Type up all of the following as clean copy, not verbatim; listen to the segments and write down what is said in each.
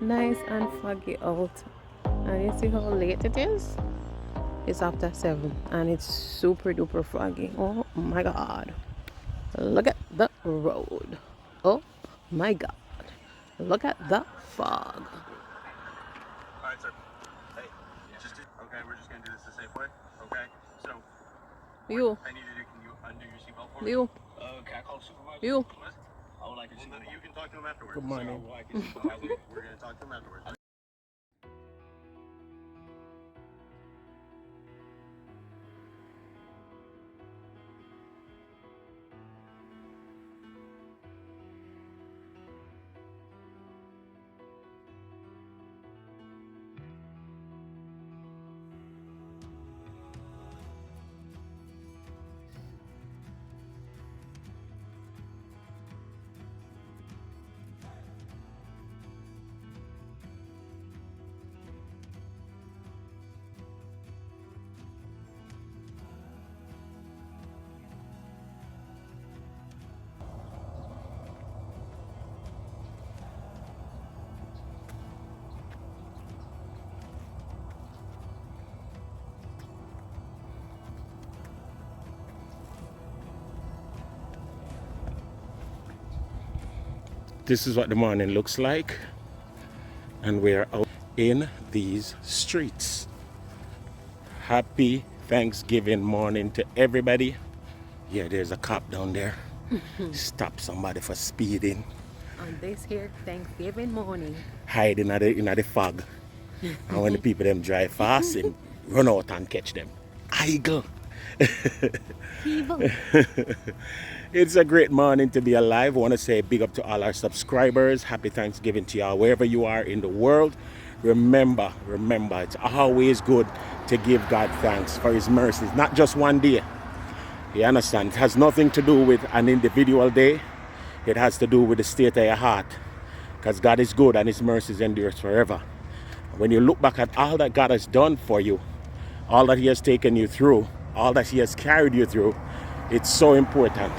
Nice and foggy out, and you see how late it is? It's after 7 and it's super duper foggy. Oh my god, look at the road. Oh my god, look at the fog. Alright, sir. Hey, okay, we're just gonna do this the safe way. Okay, so You, I need you to, can you undo your seatbelt for me? you, Can I call the supervisor? you. What? I would like your seatbelt. You can talk to him afterwards. Good morning. So, I would like your supervisor. We're gonna talk to him afterwards. This is what the morning looks like, and we're out in these streets. Happy Thanksgiving morning to everybody. Yeah, there's a cop down there. Stop somebody for speeding. On this here Thanksgiving morning. Hiding in the fog. And when the people them drive fast and run out and catch them. Eagle. Evil. It's a great morning to be alive. I want to say big up to all our subscribers. Happy Thanksgiving to y'all wherever you are in the world. Remember, it's always good to give God thanks for his mercies, not just one day. You understand? It has nothing to do with an individual day. It has to do with the state of your heart. Because God is good and his mercies endures forever. When you look back at all that God has done for you, all that he has taken you through, all that he has carried you through, it's so important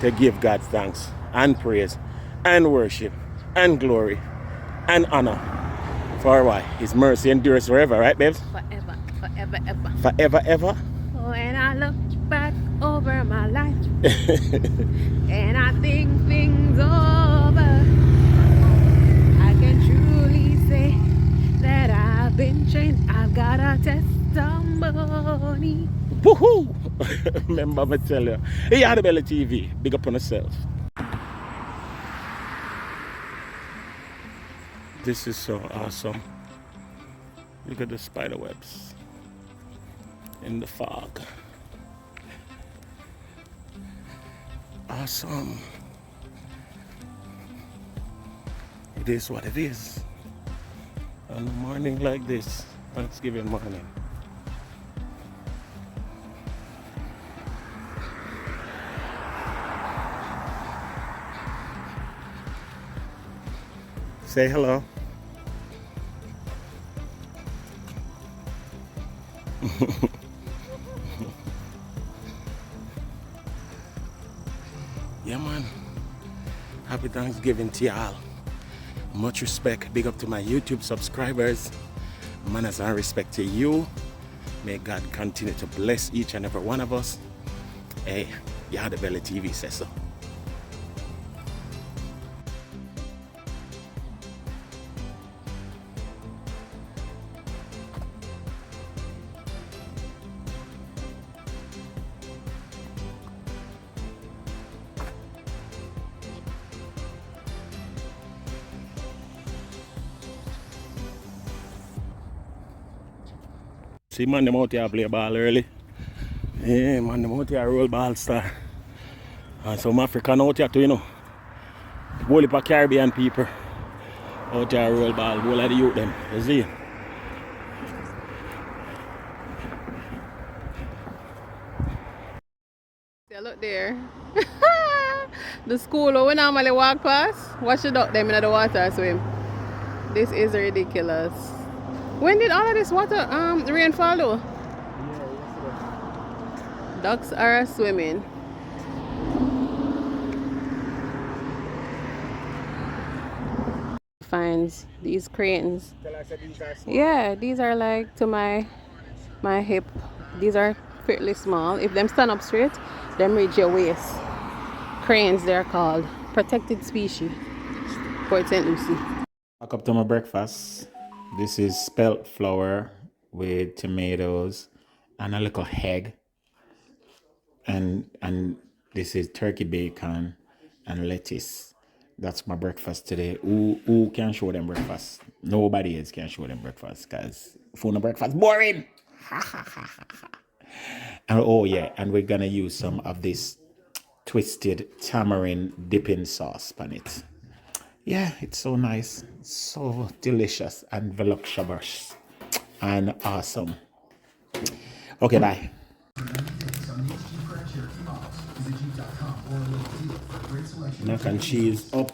to give God thanks and praise and worship and glory and honor. For why? His mercy endures forever, right, babes? Forever, forever, ever. Forever, ever. When I look back over my life and I think things over, I can truly say that I've been changed. I've got a testimony. Woohoo! Remember me tell you, hey, Yardie TV, big up on yourself. This is so awesome. Look at the spider webs in the fog. Awesome. It is what it is. On a morning like this, Thanksgiving morning. Say hello. Yeah, man. Happy Thanksgiving to y'all. Much respect. Big up to my YouTube subscribers. Manners and respect to you. May God continue to bless each and every one of us. Hey, Yardie TV says so. See, man, them out here play ball early. Yeah, man, them out here roll ball star. And some African out here too, you know. Whole heap of Caribbean people out here roll ball. Whole of the youth them, you see. See, look there. The school where we normally walk past. Watch the duck them in the water swim. This is ridiculous. When did all of this water rain fall though? Ducks are swimming. Finds these cranes. Yeah, these are like to my hip. These are fairly small. If them stand up straight, them reach your waist. Cranes they're called. Protected species. Port St. Lucie. Back up to my breakfast. This is spelt flour with tomatoes and a little egg. And this is turkey bacon and lettuce. That's my breakfast today. Who can show them breakfast? Nobody else can show them breakfast because phone breakfast boring. And oh yeah, and we're gonna use some of this twisted tamarind dipping sauce on it. Yeah, it's so nice, so delicious and voluptuous and awesome. Okay, bye. Mac and cheese up.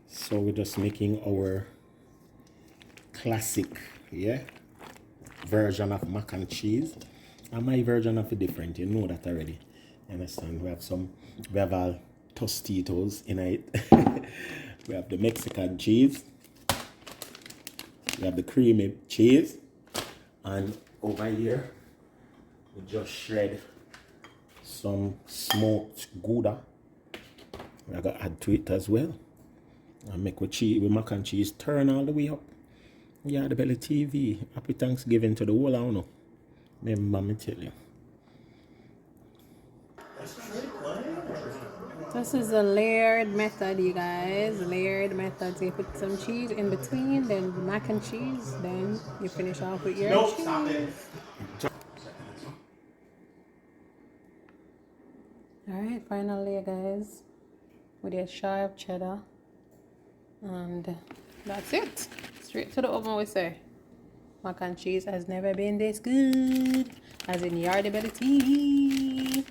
So we're just making our classic, yeah, version of mac and cheese. And my version of it different, you know that already. You understand? We have all Tostitos in it. We have the Mexican cheese. We have the creamy cheese. And over here, we just shred some smoked Gouda. We're gonna add to it as well. And make with mac and cheese turn all the way up. Yeah, the Belly TV. Happy Thanksgiving to the whole I don't know. Maybe mommy tell you. This is a layered method, you guys. Layered method. So you put some cheese in between, then mac and cheese, then you finish off with your cheese. Stop it. Alright, final layer, guys. With your sharp cheddar. And that's it. Straight to the oven, we say. Mac and cheese has never been this good as in Yardie Belly TV.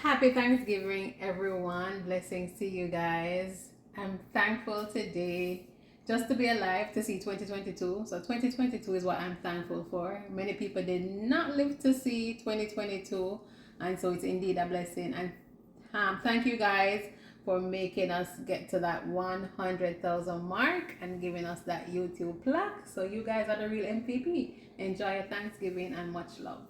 Happy Thanksgiving, everyone. Blessings to you guys. I'm thankful today just to be alive to see 2022. So 2022 is what I'm thankful for. Many people did not live to see 2022, and so it's indeed a blessing. And thank you guys for making us get to that 100,000 mark and giving us that YouTube plaque. So you guys are the real MVP. Enjoy your Thanksgiving and much love.